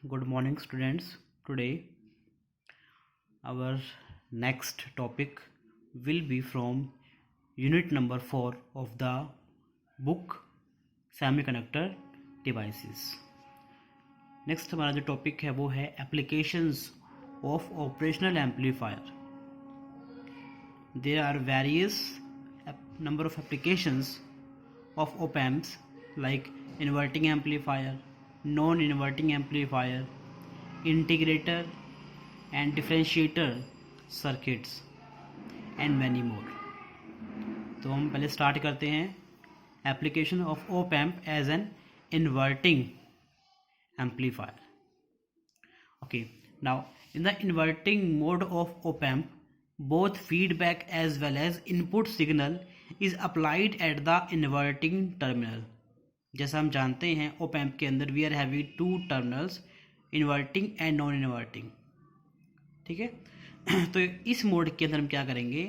Good morning, students. Today, our next topic will be from unit number 4 of the book Semiconductor Devices. Next हमारा जो topic है वो है applications of operational amplifier. There are various number of applications of op-amps like inverting amplifier, non-inverting amplifier, integrator and differentiator circuits and many more. तो हम पहले start करते हैं application of op amp as an inverting amplifier. Okay, now in the inverting mode of op amp, both feedback as well as input signal is applied at the inverting terminal. जैसा हम जानते हैं op amp के अंदर we are having two terminals, inverting and non inverting. ठीक है. तो इस मोड के अंदर हम क्या करेंगे,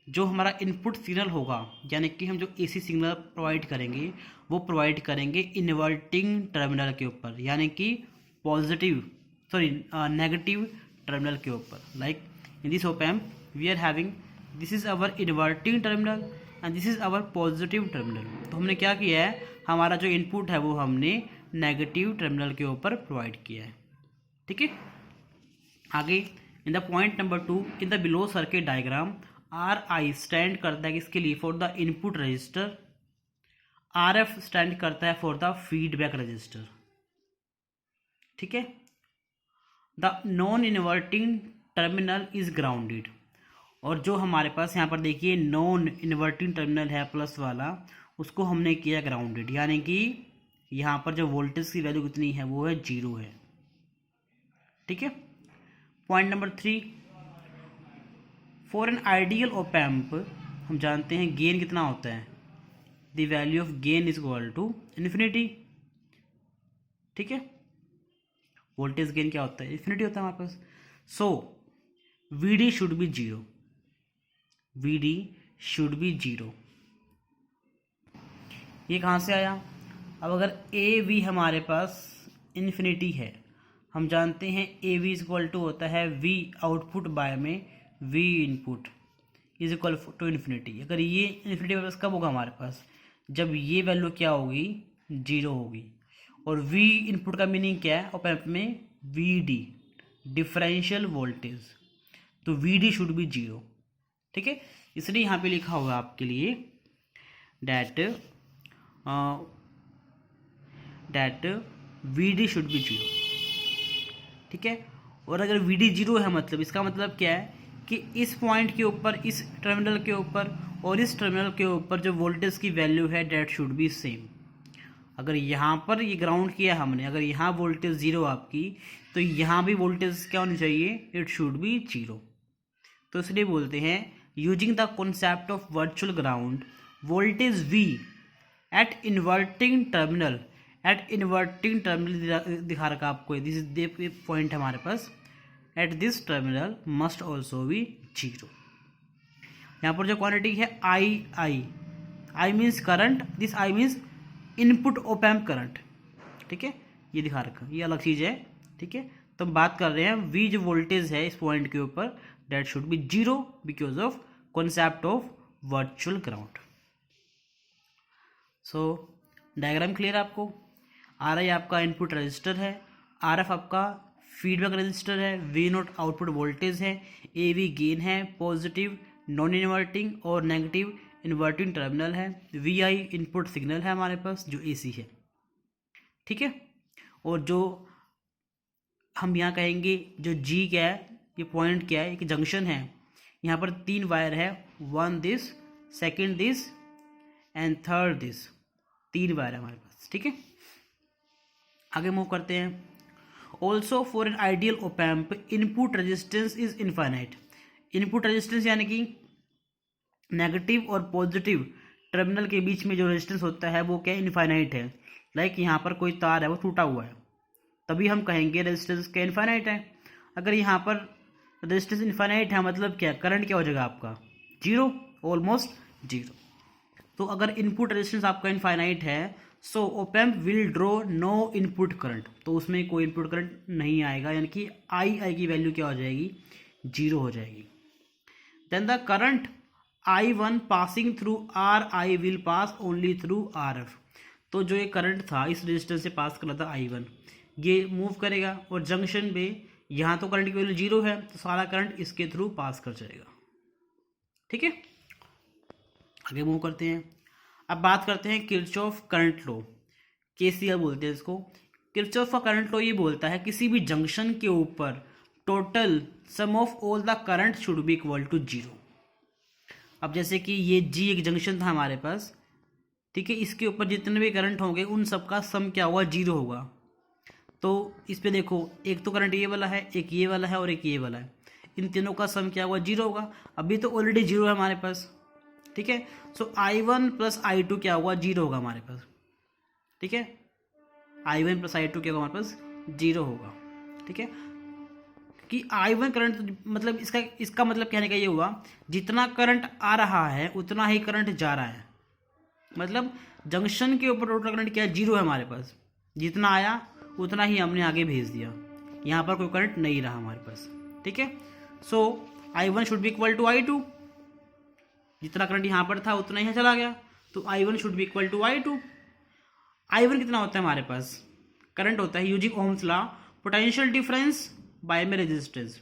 जो हमारा इनपुट सिग्नल होगा यानी कि हम जो एसी सिग्नल प्रोवाइड करेंगे वो प्रोवाइड करेंगे इन्वर्टिंग टर्मिनल के ऊपर, यानी कि नेगेटिव टर्मिनल के ऊपर. Like in this op amp we are having this is our inverting terminal and this is our positive terminal. तो हमने क्या किया है, हमारा जो इनपुट है वो हमने नेगेटिव टर्मिनल के ऊपर प्रोवाइड किया है. ठीक है. आगे in the point number 2 in the below circuit diagram are I stand करता है किसके लिए, for the input register. R F stand करता है फॉर द फीडबैक रजिस्टर. ठीक है. The non inverting terminal is grounded. और जो हमारे पास यहाँ पर देखिए नॉन इन्वर्टिंग टर्मिनल है प्लस वाला, उसको हमने किया ग्राउंडेड, यानी कि यहाँ पर जो वोल्टेज की वैल्यू कितनी है वो है 0 है. ठीक है. Point number 3 for an ideal op amp हम जानते हैं गेन कितना होता है, the value of gain is equal to infinity. ठीक है. वोल्टेज गेन क्या होता है, इन्फिनिटी होता है हमारे पास. So V D should be 0. V D should be 0. ये कहाँ से आया. अब अगर ए वी हमारे पास इन्फिनिटी है, हम जानते हैं A V is equal to होता है वी आउटपुट बाय में V input is equal to infinity. अगर ये इन्फिनिटी मेरे पास कब होगा हमारे पास, जब ये वैल्यू क्या होगी 0 होगी. और वी इनपुट का मीनिंग क्या है op amp में, वी डी डिफरेंशियल वोल्टेज. तो वी डी शुड बी 0. ठीक है. इसलिए यहाँ पे लिखा हुआ आपके लिए that V D should be 0. ठीक है. और अगर वी डी 0 है मतलब इसका मतलब क्या है कि इस पॉइंट के ऊपर, इस टर्मिनल के ऊपर और इस टर्मिनल के ऊपर जो वोल्टेज की वैल्यू है डैट शुड बी सेम. अगर यहाँ पर ये ग्राउंड किया हमने, अगर यहाँ वोल्टेज 0 आपकी, तो यहाँ भी वोल्टेज क्या होनी चाहिए, इट शुड बी 0. तो इसलिए बोलते हैं using the concept of virtual ground voltage V at inverting terminal. At inverting terminal दिखा रखा आपको, दिस इज पॉइंट हमारे पास. At this terminal must also be 0. यहाँ पर जो क्वांटिटी है I means current, this I means input op amp current. ठीक है. ये दिखा रखा, ये अलग चीज़ है. ठीक है. तो हम बात कर रहे हैं वी जो वोल्टेज है इस पॉइंट के ऊपर that should be 0 because of concept of virtual ground. So diagram clear आपको. आर आई आपका इनपुट रजिस्टर है, आर एफ आपका फीडबैक रजिस्टर है, वी नोट आउटपुट वोल्टेज है, ए वी गेन है, पॉजिटिव नॉन इन्वर्टिंग और नेगेटिव इन्वर्टिंग टर्मिनल है, we I input signal है हमारे पास जो एसी है. ठीक है. और जो हम यहाँ कहेंगे जो जी क्या है, ये पॉइंट क्या है, एक जंक्शन है. यहाँ पर 3 वायर है, 1 this, second this and third this. 3 wire है हमारे पास. ठीक है. आगे मूव करते हैं. Also for an ideal op amp input resistance is infinite. Input resistance यानी कि नेगेटिव और पॉजिटिव टर्मिनल के बीच में जो रेजिस्टेंस होता है वो क्या इनफाइनाइट है. लाइक यहाँ पर कोई तार है वो टूटा हुआ है, तभी हम कहेंगे रेजिस्टेंस क्या इनफाइनाइट है. अगर यहाँ पर रेजिस्टेंस इनफाइनाइट है मतलब क्या, करंट क्या हो जाएगा आपका 0, ऑलमोस्ट 0. तो अगर इनपुट रेजिस्टेंस आपका इनफाइनाइट है so op amp will draw no input current, तो उसमें कोई इनपुट करंट नहीं आएगा, यानी कि आई की वैल्यू क्या हो जाएगी, 0 हो जाएगी। Then the current I1 passing through RI will pass only through RF, तो जो ये करंट था इस रेजिस्टेंस से पास कर रहा था I1, ये मूव करेगा और जंक्शन पे यहाँ तो करंट की वैल्यू 0 है, तो सारा करंट इसके थ्रू पास कर जाएगा। ठीक है, आगे मूव करते हैं। अब बात करते हैं किरचॉफ करंट लॉ, KCL बोलते हैं इसको। किरचॉफ का करंट लॉ ये बोलता है किसी भी जंक्शन के ऊपर total sum of all the current should be equal to 0। अब जैसे कि ये G एक जंक्शन था हमारे पास, ठीक है, इसके ऊपर जितने भी करंट होंगे उन सबका सम क्या होगा, 0 होगा। तो इस पे देखो, एक तो करंट ये वाला है, एक ये वाला है और एक ये वाला है, इन तीनों का सम क्या होगा, 0 होगा। अभी तो ऑलरेडी 0 है हमारे पास, ठीक है। सो I1 प्लस I2 क्या होगा, 0 होगा हमारे पास, ठीक है। I1 प्लस I2 क्या होगा हमारे पास, 0 होगा, ठीक है। कि I1 करंट मतलब इसका मतलब कहने का ये हुआ, जितना करंट आ रहा है उतना ही करंट जा रहा है, मतलब जंक्शन के ऊपर टोटल करंट क्या है, 0 है हमारे पास, जितना आया उतना ही हमने आगे भेज दिया, यहाँ पर कोई करंट नहीं रहा हमारे पास, ठीक है। So I1 should be equal to I2, जितना करंट यहाँ पर था उतना ही चला गया, तो I1 should be equal to I2। I1 कितना होता है हमारे पास, करंट होता है using Ohm's law potential difference bye में रेजिस्टेंस।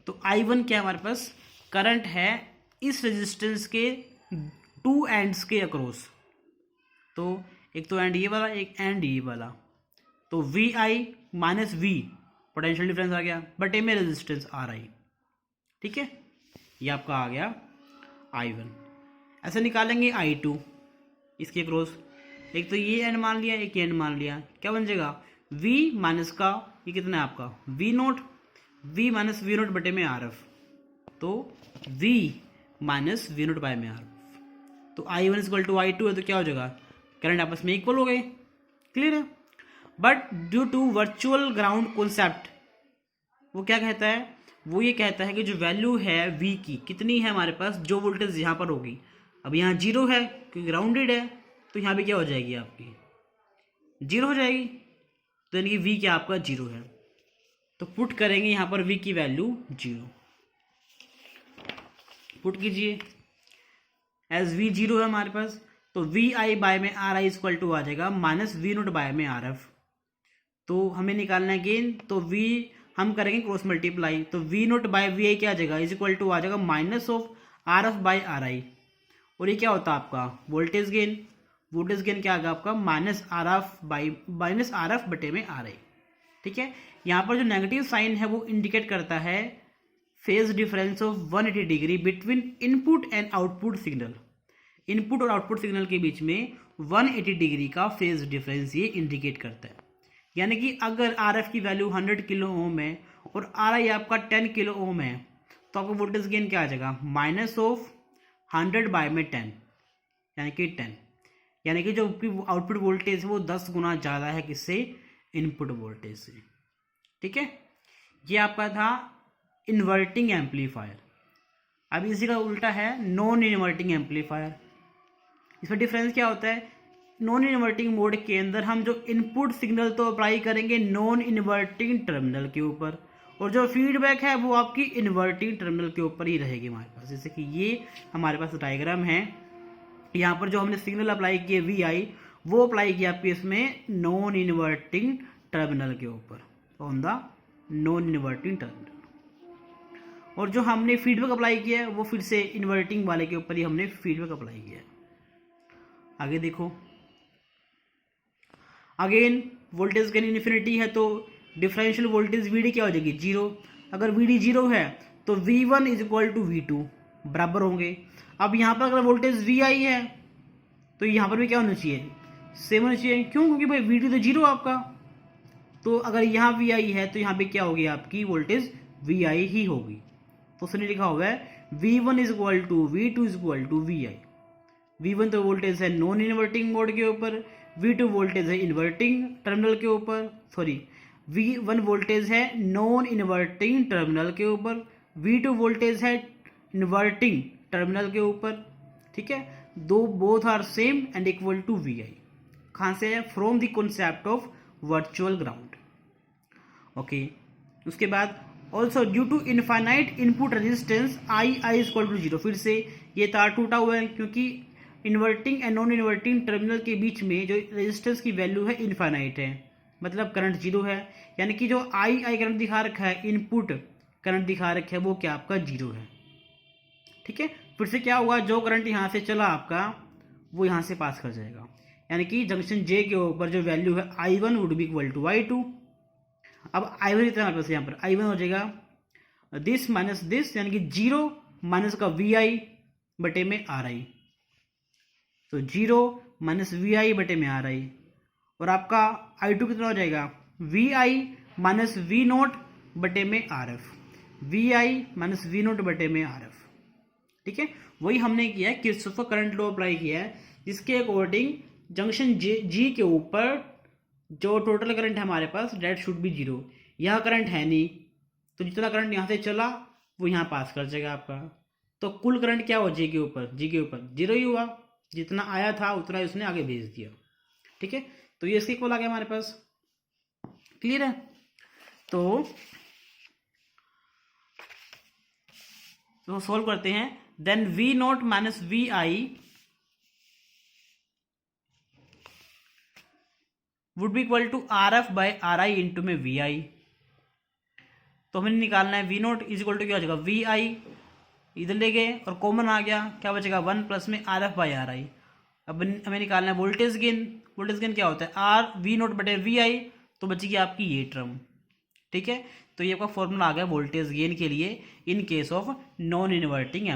तो I1 क्या हमारे पास, करंट है इस रेजिस्टेंस के 2 एंड्स के अक्रॉस, तो एक तो एंड ये वाला, एक एंड ये वाला, तो VI minus V potential difference आ गया बटे में रेजिस्टेंस RI, ठीक है। ये आपका आ गया I1। ऐसे निकालेंगे I2 इसके अक्रॉस, एक तो ये एंड मान लिया, एक एंड मान लिया, क्या बन जाएगा, V माइनस का ये कितना है आपका V nought, V minus V nought बटे में RF, तो V minus V nought by में RF, तो I1 इक्वल टू I2 है, तो क्या हो जाएगा, करंट आपस में इक्वल हो गए, क्लियर है। But due to virtual ground concept, वो क्या कहता है, वो ये कहता है कि जो वैल्यू है V की कितनी है हमारे पास, जो वोल्टेज यहाँ पर होगी, अब यहाँ 0 है क्योंकि ग्राउंडेड है, तो यहाँ भी क्या हो जाएगी आपकी 0 हो जाएगी, तो यानी कि V क्या आपका 0 है, तो पुट करेंगे यहाँ पर V की वैल्यू 0, पुट कीजिए एज V 0 है हमारे पास, तो VI बाय में RI इक्वल टू आ जाएगा माइनस V नोट बाय में RF, तो हमें निकालना है गेन, तो V हम करेंगे क्रॉस मल्टीप्लाई, तो V नोट बाय VI क्या आ जाएगा, इज इक्वल टू आ जाएगा minus of RF by RI, और ये क्या होता है आपका वोल्टेज गेन, वोल्टेज गेन क्या आ गया आपका माइनस RF बटे में RI, ठीक है। यहाँ पर जो नेगेटिव साइन है वो इंडिकेट करता है phase difference of 180 degree between input and output signal, input और आउटपुट सिग्नल के बीच में 180 डिग्री का फेज डिफरेंस ये इंडिकेट करता है। यानी कि अगर RF की वैल्यू 100 किलो ओम है और RI आपका 10 किलो ओम है, तो आपका वोल्टेज गेन क्या आ जाएगा, माइनस ऑफ 100 बाय में 10, यानी कि 10, यानी कि जो आउटपुट वोल्टेज है वो 10 गुना ज़्यादा है किससे, इनपुट वोल्टेज से, ठीक है। ये आपका था इन्वर्टिंग एम्पलीफायर। अब इसी का उल्टा है नॉन इन्वर्टिंग एम्पलीफायर। इसमें डिफरेंस क्या होता है, नॉन इन्वर्टिंग मोड के अंदर हम जो इनपुट सिग्नल तो अप्लाई करेंगे नॉन इन्वर्टिंग टर्मिनल के ऊपर, और जो फीडबैक है वो आपकी इन्वर्टिंग टर्मिनल के ऊपर ही रहेगी हमारे पास। जैसे कि ये हमारे पास डायग्राम है, यहाँ पर जो हमने सिग्नल अप्लाई किए VI वो अप्लाई किया आपके इसमें नॉन इन्वर्टिंग टर्मिनल के ऊपर, on the non inverting terminal, और जो हमने फीडबैक अप्लाई किया है वो फिर से इन्वर्टिंग वाले के ऊपर ही हमने फीडबैक अप्लाई किया है। आगे देखो, अगेन वोल्टेज गेन इन्फिनिटी है तो डिफरेंशियल वोल्टेज VD क्या हो जाएगी 0, अगर VD 0 है तो V1 is equal to V2 बराबर होंगे। अब यहाँ पर अगर वोल्टेज VI है तो यहाँ पर भी क्या होना चाहिए, सेम होना चाहिए, क्यों, क्योंकि भाई VD तो 0 आपका, तो अगर यहाँ VI है तो यहाँ पे क्या होगी आपकी वोल्टेज VI ही होगी, तो उसने लिखा हुआ है V1 is equal to V2 is equal to VI। V1 तो वोल्टेज है नॉन इन्वर्टिंग मोड के ऊपर, V2 वोल्टेज है इन्वर्टिंग टर्मिनल के ऊपर, सॉरी V1 वोल्टेज है नॉन इन्वर्टिंग टर्मिनल के ऊपर, V2 वोल्टेज है इन्वर्टिंग टर्मिनल के ऊपर, ठीक है। दो both are same and equal to VI, कहाँ से है, from the concept of virtual ground. Okay, उसके बाद also due to infinite input resistance I is equal to zero. फिर से ये तार टूटा हुआ है क्योंकि inverting and non inverting terminal के बीच में जो रेजिस्टेंस की वैल्यू है इनफाइनाइट है, मतलब करंट जीरो है। यानी कि जो आई करंट दिखा रखा है, इनपुट करंट दिखा रखा है, वो क्या आपका जीरो है। ठीक है, फिर से क्या हुआ, जो करंट यहाँ से चला आपका वो यहाँ से पास कर जाएगा। यानी कि जंक्शन जे के ऊपर जो वैल्यू है I1 would be equal to I2। अब I1 इतना हमारे पास यहाँ पर I1 हो जाएगा दिस माइनस दिस, यानी कि जीरो माइनस का VI बटे में RI, तो जीरो माइनस VI बटे में RI। और आपका I2 कितना हो जाएगा, VI माइनस V0 बटे में RF, VI माइनस V0 बटे में RF। ठीक है, वही हमने किया है, किरचॉफ का करंट लॉ अप्लाई किया है, जिसके अकॉर्डिंग जंक्शन जी के ऊपर जो टोटल करंट है हमारे पास डेट शुड बी जीरो। यह करंट है नहीं, तो जितना करंट यहाँ से चला वो यहाँ पास कर जाएगा आपका, तो कुल करंट क्या हुआ जी के ऊपर जीरो ही हुआ, जितना आया था उतना ही उसने आगे भेज दिया। ठीक है, तो ये इसके इक्वल आ गया हमारे पास। क्लियर है, तो सॉल्व करते हैं। देन V0 माइनस VI would be equal to RF by RI into में VI। तो हमें निकालना है V0 इज इक्वल टू क्या हो जाएगा, VI इधर ले गए और कॉमन आ गया, क्या बचेगा 1 प्लस में RF बाय RI। अब हमें निकालना है वोल्टेज गेन क्या होता है R V0 बटे VI, तो बचेगी आपकी ये टर्म। ठीक है, तो ये आपका फॉर्मूला आ गया वोल्टेज गेन के लिए in case of non inverting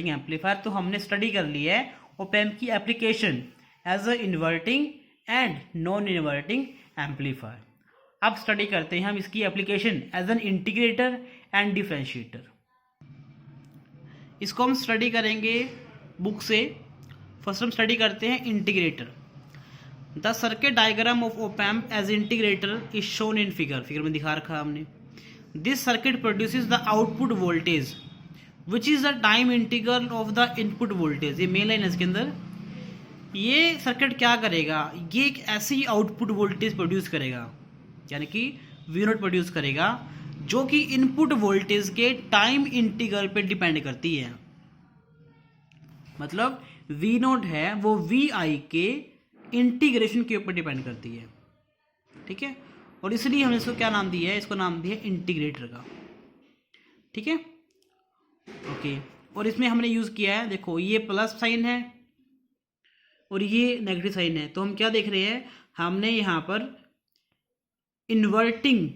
amplifier. तो हमने स्टडी कर लिया है ऑप एम्प की application as a inverting and non inverting amplifier. अब स्टडी करते हैं हम इसकी application as an integrator and differentiator. इसको हम स्टडी करेंगे बुक से। फर्स्ट हम स्टडी करते हैं integrator. The circuit diagram of op amp as integrator is shown in figure में दिखा रखा है हमने। This circuit produces the output voltage which is the time integral of the input voltage. ये मेन लाइन है इसके अंदर। ये सर्किट क्या करेगा, ये एक ऐसी आउटपुट वोल्टेज प्रोड्यूस करेगा, यानी कि V0 प्रोड्यूस करेगा, जो कि इनपुट वोल्टेज के टाइम इंटीग्रल पे डिपेंड करती है। मतलब V0 है वो VI के इंटीग्रेशन के ऊपर डिपेंड करती है। ठीक है, और इसलिए हमने इसको क्या नाम दिया है, इसको नाम दिया है इंटीग्रेटर का। ठीक है, ओके, और इसमें हमने यूज किया है, देखो ये प्लस साइन है और ये नेगेटिव साइन है, तो हम क्या देख रहे हैं, हमने यहाँ पर इन्वर्टिंग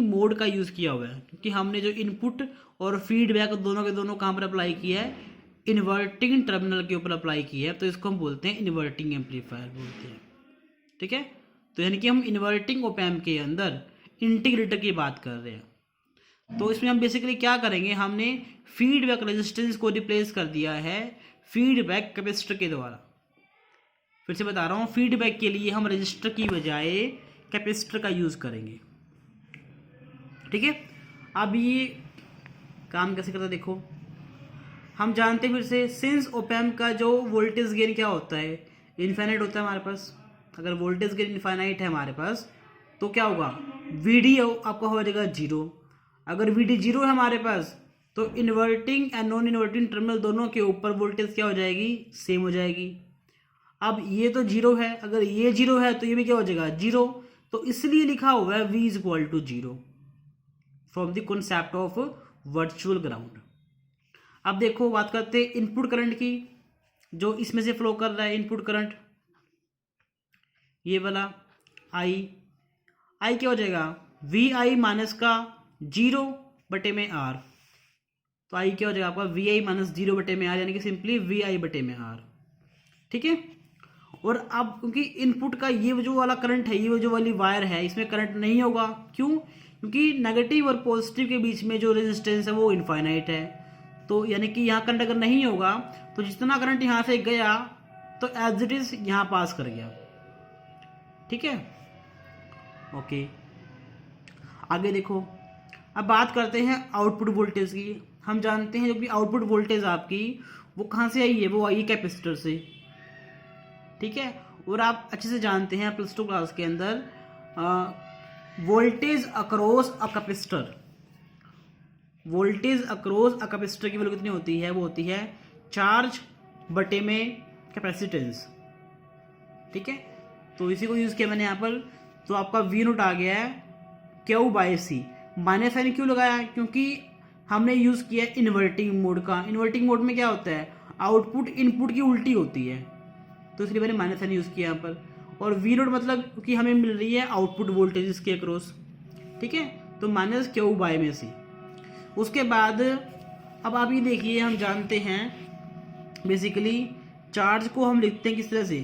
मोड का यूज किया हुआ है, क्योंकि हमने जो इनपुट और फीडबैक दोनों के दोनों कहाँ पर अप्लाई किया है, इन्वर्टिंग टर्मिनल के ऊपर अप्लाई किया है, तो इसको हम बोलते हैं इन्वर्टिंग एम्पलीफायर बोलते हैं। ठीक है, तो यानी कि हम इन्वर्टिंग ऑप एम्प के अंदर इंटीग्रेटर की बात कर रहे हैं। तो इसमें हम बेसिकली क्या करेंगे, हमने फीडबैक रेजिस्टेंस को रिप्लेस कर दिया है फीडबैक कैपेसिटर के द्वारा। फिर से बता रहा हूँ, फीडबैक के लिए हम रजिस्टर की बजाय कैपेसिटर का यूज करेंगे। ठीक है, अब ये काम कैसे करता है देखो, हम जानते हैं फिर से, सिंस ऑप एम्प का जो वोल्टेज गेन क्या होता है, इनफाइनाइट होता है हमारे पास। अगर वोल्टेज गेन इनफाइनाइट है हमारे पास तो क्या होगा, VD आपका हो जाएगा जीरो। अगर VD जीरो है हमारे पास तो inverting and non inverting terminal दोनों के ऊपर वोल्टेज क्या हो जाएगी, सेम हो जाएगी। अब ये तो जीरो है, अगर ये जीरो है तो ये भी क्या हो जाएगा, जीरो। तो इसलिए लिखा हुआ है V is equal to zero from the concept of virtual ground. अब देखो बात करते हैं इनपुट करंट की, जो इसमें से फ्लो कर रहा है इनपुट करंट, ये वाला I क्या हो जाएगा, VI माइनस का जीरो बटे में R। तो I क्या हो जाएगा आपका VI माइनस जीरो बटे में R, यानी कि सिंपली VI बटे में R। ठीक है, और अब क्योंकि इनपुट का ये जो वाला करंट है, ये जो वाली वायर है, इसमें करंट नहीं होगा। क्यों, क्योंकि नेगेटिव और पॉजिटिव के बीच में जो रेजिस्टेंस है वो इनफाइनाइट है। तो यानी कि यहाँ करंट अगर नहीं होगा तो जितना करंट यहाँ से गया तो एज इट इज यहाँ पास कर गया। ठीक है, ओके, आगे देखो। अब बात करते हैं आउटपुट वोल्टेज की। हम जानते हैं जो कि आउटपुट वोल्टेज आपकी वो कहाँ से आई है, वो आई है कैपेसिटर से। ठीक है, और आप अच्छे से जानते हैं प्लस टू क्लास के अंदर voltage across a capacitor, voltage across a capacitor की वैल्यू कितनी होती है, वो होती है चार्ज बटे में कैपेसिटेंस। ठीक है, तो इसी को यूज़ किया मैंने यहाँ पर। तो आपका वी नोट आ गया है Q by C. Minus sign क्यों लगाया, क्योंकि हमने यूज़ किया है इन्वर्टिंग मोड का। इन्वर्टिंग मोड में क्या होता है, आउटपुट इनपुट की उल्टी होती है, तो इसलिए मैंने माइनस साइन यूज़ किया यहाँ पर। और वी नोट मतलब क्योंकि हमें मिल रही है आउटपुट वोल्टेज इसके अक्रॉस। ठीक है, तो माइनस क्यू बाय में सी। उसके बाद अब आप ये देखिए, हम जानते हैं बेसिकली चार्ज को हम लिखते हैं किस तरह से,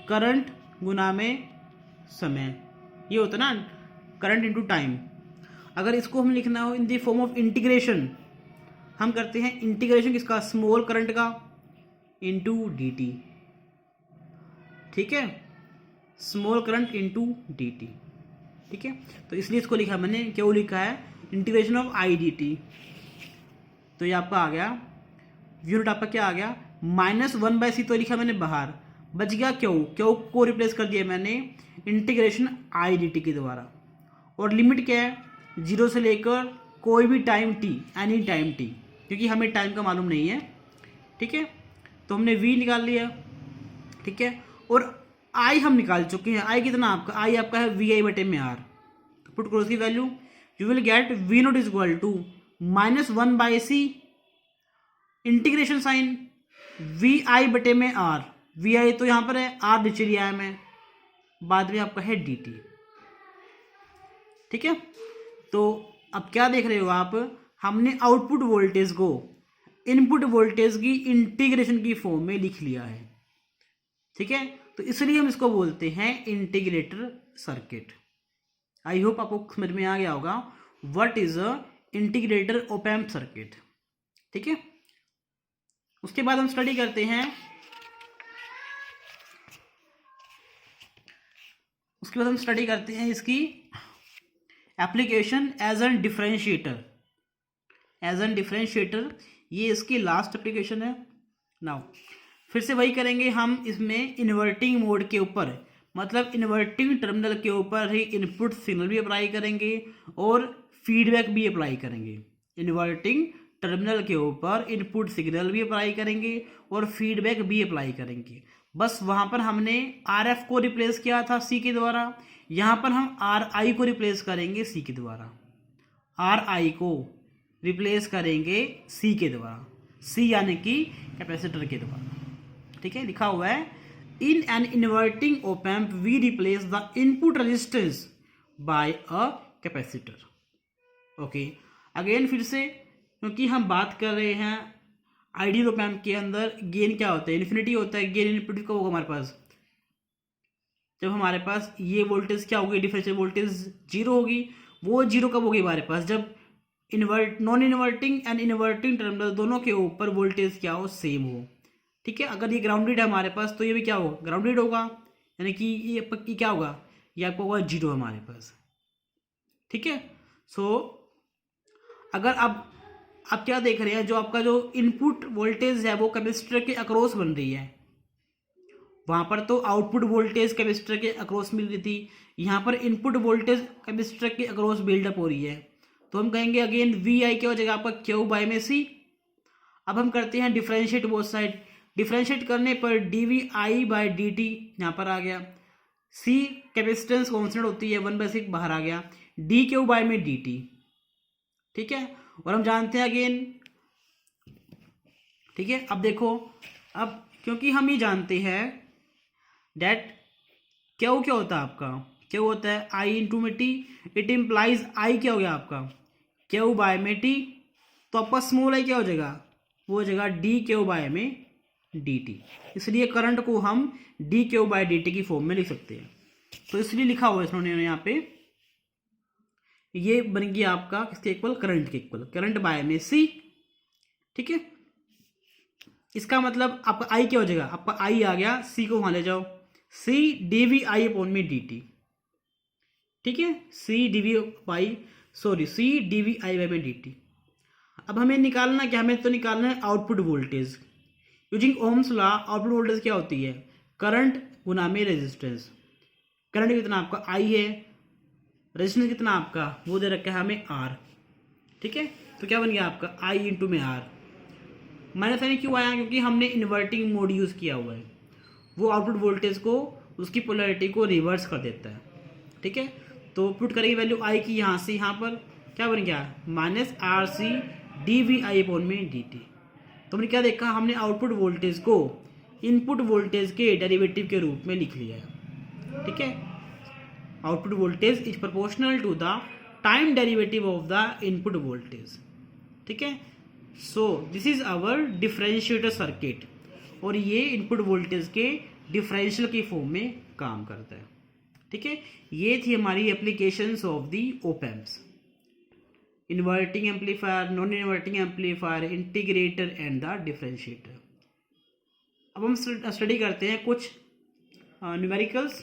करंट गुना में समय। ये होता है ना, करंट इनटू टाइम। अगर इसको हम लिखना हो in the form of integration, हम करते हैं इंटीग्रेशन किसका, स्मॉल करंट का इनटू dt। ठीक है, स्मॉल करंट इनटू dt। ठीक है, तो इसलिए इसको लिखा मैंने, क्यों लिखा है integration of I D T. तो ये आपका आ गया यूनिट, आपका क्या आ गया -1/c। तो लिखा मैंने बाहर, बच गया क्यू को रिप्लेस कर दिया मैंने इंटीग्रेशन आई डी टी के द्वारा। और लिमिट क्या है, 0 से लेकर कोई भी time t, any time t, क्योंकि हमें टाइम का मालूम नहीं है। ठीक है, तो हमने v निकाल लिया। ठीक है, और i हम निकाल चुके हैं। i कितना आपका, i आपका है vi बटे में r। पुट करो उसकी value, you will get v nought is equal to -1/c integration sign vi बटे में r। vi तो यहाँ पर है, r नीचे लिया है मैं, बाद में आपका है dt। ठीक है, तो अब क्या देख रहे हो आप, हमने आउटपुट वोल्टेज को इनपुट वोल्टेज की इंटीग्रेशन की फॉर्म में लिख लिया है। ठीक है, तो इसलिए हम इसको बोलते हैं इंटीग्रेटर सर्किट। आई होप आपको समझ में आ गया होगा what is a integrator op amp circuit. ठीक है, उसके बाद हम स्टडी करते हैं, इसकी एप्लीकेशन एज एन डिफरेंशिएटर। ये इसकी लास्ट एप्लीकेशन है। नाउ फिर से वही करेंगे हम, इसमें इन्वर्टिंग मोड के ऊपर, मतलब इन्वर्टिंग टर्मिनल के ऊपर ही इनपुट सिग्नल भी अप्लाई करेंगे और फीडबैक भी अप्लाई करेंगे। इन्वर्टिंग टर्मिनल के ऊपर इनपुट सिग्नल भी अप्लाई करेंगे और फीडबैक भी अप्लाई करेंगे। बस वहाँ पर हमने RF को रिप्लेस किया था C के द्वारा, यहाँ पर हम RI को रिप्लेस करेंगे C के द्वारा। RI को रिप्लेस करेंगे C के द्वारा, C यानी कि कैपेसिटर के द्वारा। ठीक है, लिखा हुआ है in an inverting op amp we replace the input resistance by a capacitor. Okay, again फिर से, क्योंकि हम बात कर रहे हैं आइडियल ऑप एम्प के अंदर गेन क्या होता है, इन्फिनिटी होता है। गेन इनपुट कब होगा हमारे पास, जब हमारे पास ये वोल्टेज क्या होगी, डिफरेंशियल वोल्टेज 0 होगी। वो 0 कब होगी हमारे पास, जब non inverting and inverting terminal दोनों के ऊपर वोल्टेज क्या हो, सेम हो। ठीक है, अगर ये ग्राउंडेड है हमारे पास तो ये भी क्या होगा, ग्राउंडेड होगा, यानी कि ये क्या होगा, ये आपको होगा 0 हमारे पास। ठीक है, सो अगर आप क्या देख रहे हैं, जो आपका जो इनपुट वोल्टेज है वो कैपेसिटर के अक्रॉस बन रही है। वहां पर तो आउटपुट वोल्टेज कैपेसिटर के अक्रॉस मिल रही थी, यहाँ पर इनपुट वोल्टेज कैपेसिटर के अक्रॉस बिल्डअप हो रही है। तो हम कहेंगे अगेन VI क्या हो जाएगा आपका क्यू बाय में C। अब हम करते हैं डिफरेंशिएट बोथ साइड। डिफरेंशिएट करने पर dVi/dt यहाँ पर आ गया, C कैपेसिटेंस कॉन्स्टेंट होती है 1/6 बाहर आ गया, dQ बाय में dt। ठीक है, और हम जानते हैं अगेन। ठीक है, अब देखो, अब क्योंकि हम ये जानते हैं डेट क्यू क्या होता है आपका, क्यू होता है I इंटू में T। इट इम्प्लाइज I क्या हो गया आपका क्यू बाय में T, तो आपका स्मॉल I क्या हो जाएगा, वो हो जाएगा dQ बाय में dt। इसलिए करंट को हम dQ बाय dt की फॉर्म में लिख सकते हैं। तो इसलिए लिखा हुआ है इन्होंने यहाँ पे, ये बन गया आपका किसके इक्वल, करंट के इक्वल, करंट बाय में C। ठीक है, इसका मतलब आपका I क्या हो जाएगा, आपका I आ गया, C को वहां ले जाओ, C dVi अपॉन में dt। ठीक है, C dVi बाय में dt। अब हमें निकालना क्या, हमें तो निकालना है output voltage, using Ohm's law output voltage क्या होती है, करंट गुना में रेजिस्टेंस। करंट कितना आपका आई है, रेजिस्टेंस कितना आपका वो दे रखा है हमें आर, ठीक है। तो क्या बन गया आपका आई इंटू में आर। माइनस साइन क्यों आया, क्योंकि हमने इन्वर्टिंग मोड यूज़ किया हुआ है, वो आउटपुट वोल्टेज को उसकी पोलैरिटी को रिवर्स कर देता है, ठीक है। तो पुट करेंगे वैल्यू आई की यहाँ से यहाँ पर, क्या बन गया minus R C D V I upon में डी टी। तो हमने क्या देखा, हमने आउटपुट वोल्टेज को इनपुट वोल्टेज के डेरिवेटिव के रूप में लिख लिया है, ठीक है। Output voltage is proportional to the time derivative of the input voltage, ठीक है। So this is our differentiator circuit, और ये इनपुट वोल्टेज के डिफरेंशियल की फॉर्म में काम करता है, ठीक है। ये थी हमारी applications of the op amps, inverting amplifier, non inverting amplifier, integrator and the differentiator. अब हम स्टडी करते हैं कुछ न्यूमेरिकल्स,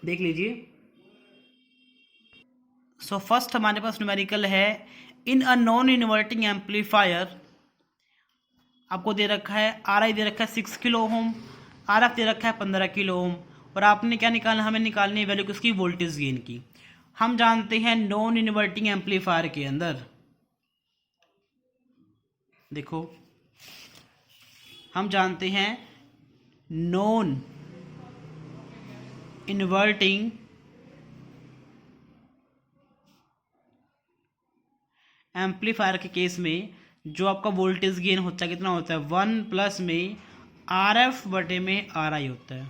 देख लीजिए। सो फर्स्ट हमारे पास न्यूमेरिकल है, इन अ नॉन इन्वर्टिंग एम्पलीफायर आपको दे रखा है आर आई दे रखा है 6 किलो ओम, आर एफ दे रखा है 15 किलो ओम, और आपने क्या निकालना, हमें निकालनी है वैल्यू किसकी, वोल्टेज गेन की। हम जानते हैं नॉन इन्वर्टिंग एम्पलीफायर के अंदर, देखो हम जानते हैं नॉन इन्वर्टिंग एम्पलीफायर के केस में जो आपका वोल्टेज गेन होता है कितना होता है, 1 प्लस में आर एफ बटे में आर आई होता है।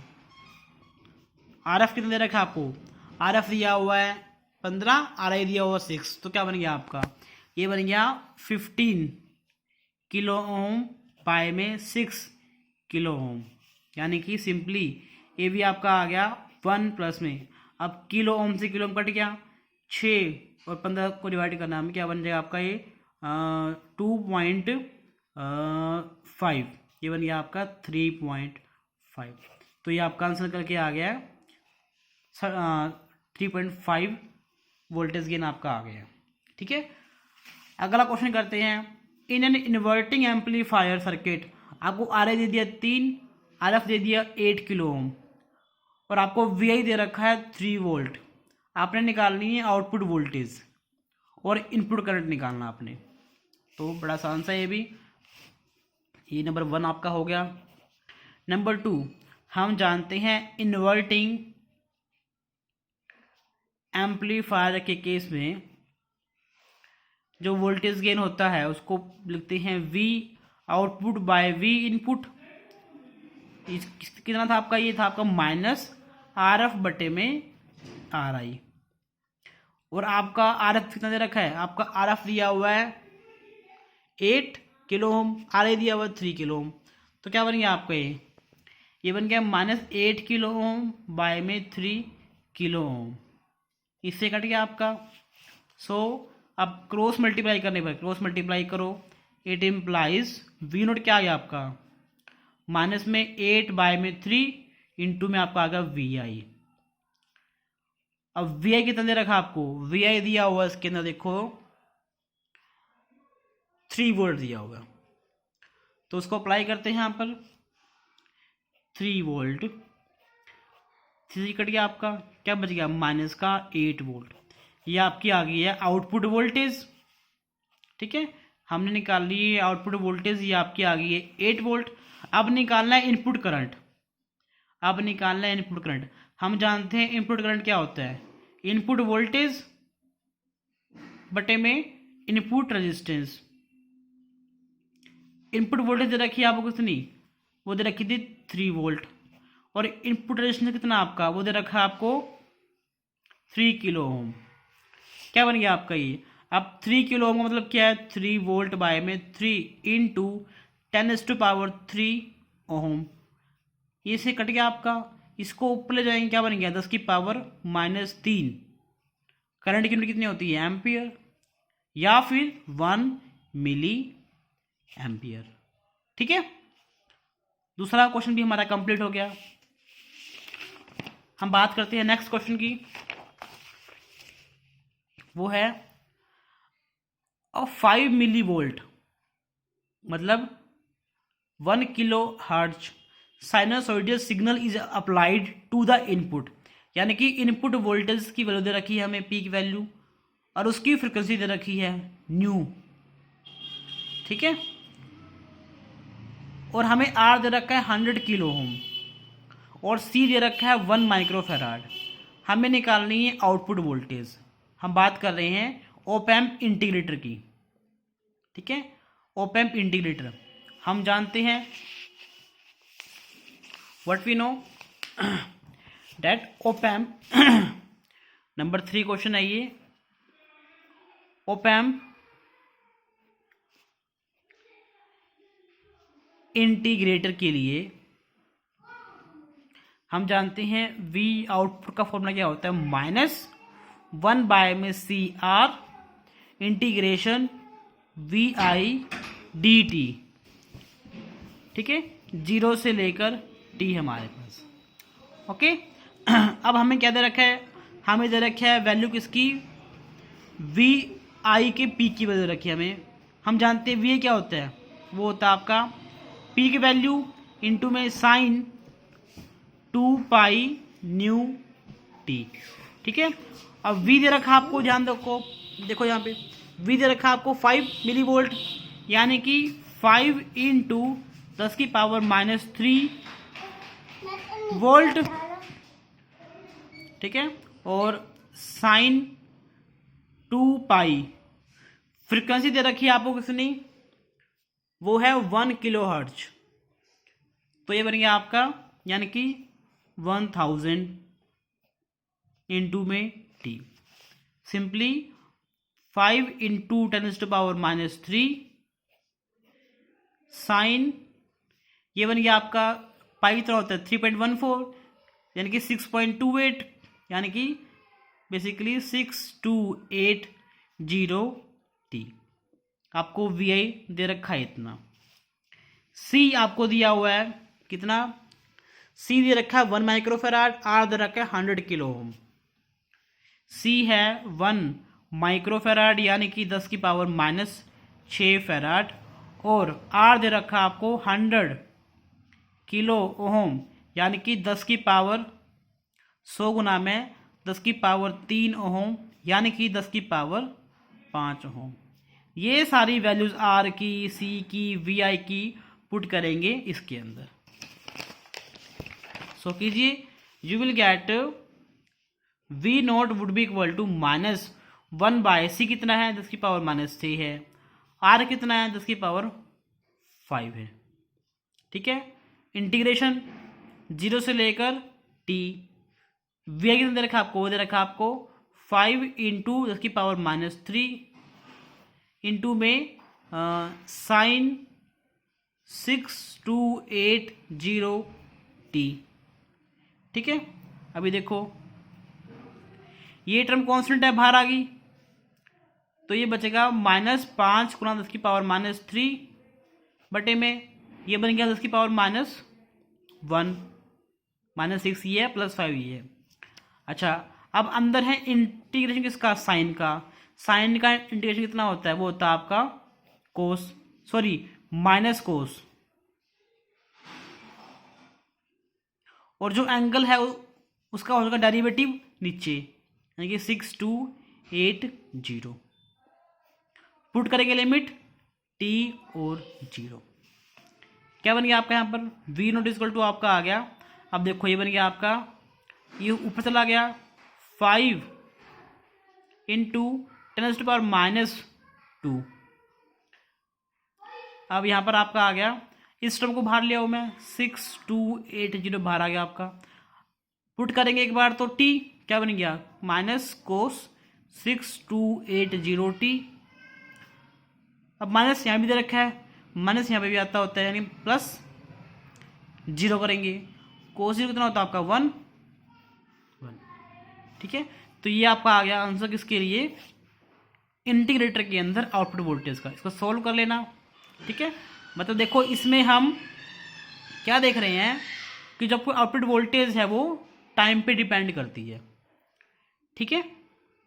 आर एफ कितना दे रखा है आपको, आर एफ दिया हुआ है 15, आर आई दिया हुआ 6, तो क्या बन गया आपका, ये बन गया 15 किलो ओम बाय में 6 किलो ओम, यानी कि सिंपली ये भी आपका आ गया 1 प्लस में, अब किलो ओम से किलो ओम कट गया, 6 और 15 को डिवाइड करना हमें, क्या बन जाएगा आपका ये 2.5, ये बन गया आपका 3.5। तो ये आपका आंसर करके आ गया 3.5 वोल्टेज गेन आपका आ गया, ठीक है। अगला क्वेश्चन करते हैं, इन एन इन्वर्टिंग एम्पलीफायर सर्किट आपको आर आई दे दिया 3, आर एफ दे दिया 8 किलो ओम, और आपको वी आई दे रखा है 3 वोल्ट। आपने निकालनी है आउटपुट वोल्टेज और इनपुट करंट निकालना आपने, तो बड़ा आसान सा ये भी, ये नंबर 1 आपका हो गया। नंबर 2 हम जानते हैं इन्वर्टिंग एम्पलीफायर के केस में जो वोल्टेज गेन होता है उसको लिखते हैं V output by V input. कितना था आपका, ये था आपका माइनस आर एफ बटे में आर आई, और आपका आर एफ कितना दे रखा है, आपका आर एफ दिया हुआ है 8 किलो ओम, आर आई दिया हुआ 3 किलो ओम, तो क्या बन गया आपका ये बन गया -8 किलो ओम बाय में 3 किलो ओम, इससे कट गया आपका। सो अब क्रॉस मल्टीप्लाई करने पर, क्रॉस मल्टीप्लाई करो, इट इम्प्लाइज वी नोट क्या आ गया आपका, माइनस में 8 बाय में 3 इंटू में आपका आ गया वी आई। अब वी आई कितना दे रखा आपको, वी आई दिया हुआ इसके अंदर देखो 3 वोल्ट दिया होगा, तो उसको अप्लाई करते हैं यहाँ पर 3 वोल्ट, 3 कट गया आपका, क्या बच गया माइनस का 8 वोल्ट, ये आपकी आ गई है आउटपुट वोल्टेज, ठीक है। हमने निकाल ली है आउटपुट वोल्टेज, ये आपकी आ गई है 8 वोल्ट। अब निकालना है इनपुट करंट, अब निकालना है इनपुट करंट। हम जानते हैं इनपुट करंट क्या होता है, इनपुट वोल्टेज बटे में इनपुट रेजिस्टेंस। इनपुट वोल्टेज दे रखी है आपको कितनी, वो दे रखी थी 3 वोल्ट, और इनपुट रेजिस्टेंस कितना आपका, वो दे रखा है आपको 3 किलो ओम। क्या बन गया आपका ये, अब 3 किलो ओम का मतलब क्या है, 3 वोल्ट बाय में 3 इंटू 10⁻³ ओम, ये से कट गया आपका। इसको ऊपर ले जाएंगे, क्या बन गया 10⁻³ करंट की यूनिट कितनी होती है, एम्पियर, या फिर 1 मिली एम्पियर, ठीक है। दूसरा क्वेश्चन भी हमारा कंप्लीट हो गया। हम बात करते हैं नेक्स्ट क्वेश्चन की, वो है 5 मिली वोल्ट, मतलब 1 kilo hertz sinusoidal signal is applied to the input, यानी कि इनपुट वोल्टेज की वैल्यू दे रखी है हमें पीक वैल्यू, और उसकी फ्रिक्वेंसी दे रखी है न्यू, ठीक है। और हमें आर दे रखा है 100 किलो ओम और सी दे रखा है 1 माइक्रोफेराड। हमें निकालनी है आउटपुट वोल्टेज। हम बात कर रहे हैं ऑप एम्प इंटीग्रेटर की, ठीक है। ऑप एम्प इंटीग्रेटर हम जानते हैं, what we know that op amp number 3 question है ये। ऑप एम्प इंटीग्रेटर के लिए हम जानते हैं वी आउटपुट का फॉर्मूला क्या होता है, -1/CR इंटीग्रेशन VI/dt, ठीक है। 0 से लेकर t हमारे पास, ओके। अब हमें क्या दे रखा है, हमें दे रखा है वैल्यू किसकी, VI के पीक की वैल्यू रखी है हमें। हम जानते हैं VI क्या होता है, वो होता है आपका पीक वैल्यू इंटू में साइन 2 न्यू टी, ठीक है। अब V दे रखा आपको, ध्यान रखो, देखो यहाँ पे V दे रखा आपको 5 मिली वोल्ट, यानी कि 5 इंटू 10⁻³ वोल्ट, ठीक है। और साइन 2 फ्रीक्वेंसी दे रखी है आपको कितनी, वो है 1 किलो हर्ट्ज, तो ये बन गया आपका यानी कि 1000 इंटू में टी, सिंपली 5 इंटू 10⁻³ साइन, ये बन गया आपका पाई कितना होता है 3.14, यानी कि 6.28, यानी कि बेसिकली 6280 टी। आपको VI दे रखा है इतना। C आपको दिया हुआ है कितना, C दे रखा है 1 माइक्रोफेराड, R दे रखा है 100 किलो ओम। C है 1 माइक्रोफेराड यानी कि 10⁻6 फेराड, और R दे रखा आपको 100 किलो ओम यानी कि 10⁻100 गुना में 10⁻3 ओम यानी कि 10⁻5 ओम। ये सारी वैल्यूज R की, C की, VI की पुट करेंगे इसके अंदर। सो कीजिए, you will get V0 would be equal to -1/C कितना है 10⁻³ है, R कितना है 10⁻5 है, ठीक है। इंटीग्रेशन 0 से लेकर t, VI कितना दे रखा आपको, वो दे रखा आपको 5 इंटू 10⁻³ इंटू में साइन 6280 t, ठीक है। अभी देखो ये टर्म कांस्टेंट है, बाहर आ गई, तो ये बचेगा -5 गुना 10⁻³ बटे में ये बन गया 10⁻1 -6 ये है +5 ये है। अच्छा, अब अंदर है इंटीग्रेशन किसका, साइन का। साइन का इंटीग्रेशन कितना होता है, वो होता है आपका कोस, सॉरी माइनस कोस, और जो एंगल है उसका होगा डेरिवेटिव नीचे, यानी कि 6280। पुट करेंगे लिमिट t और 0, क्या बन गया आपका यहाँ पर V0 इक्वल टू आपका आ गया। अब देखो ये बन गया आपका, ये ऊपर चला गया 5 इंटू 10⁻²। अब यहाँ पर आपका आ गया, इस टर्म को बाहर लिया हूँ मैं, 6280 बाहर आ गया आपका। पुट करेंगे एक बार तो t क्या बन गया, माइनस कोस 6280t। अब माइनस यहाँ भी दे रखा है, माइनस यहाँ पे भी आता होता है, यानी प्लस 0 करेंगे, कोस 0 कितना होता है आपका 1, ठीक है। तो ये आपका आ गया आंसर किसके लिए, इंटीग्रेटर के अंदर आउटपुट वोल्टेज का। इसको सॉल्व कर लेना, ठीक है। मतलब देखो इसमें हम क्या देख रहे हैं कि जब कोई आउटपुट वोल्टेज है वो टाइम पे डिपेंड करती है, ठीक है।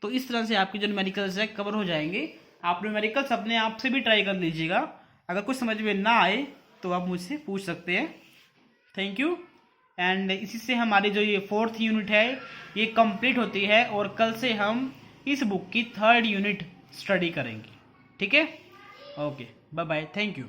तो इस तरह से आपके जो न्यूमेरिकल्स है कवर हो जाएंगे। आप न्यूमेरिकल्स अपने आप से भी ट्राई कर लीजिएगा, अगर कुछ समझ में ना आए तो आप मुझसे पूछ सकते हैं। Thank you. एंड इसी से हमारी जो ये 4th यूनिट है ये कंप्लीट होती है, और कल से हम इस बुक की 3rd यूनिट स्टडी करेंगे। ठीक है, okay, bye bye, thank you.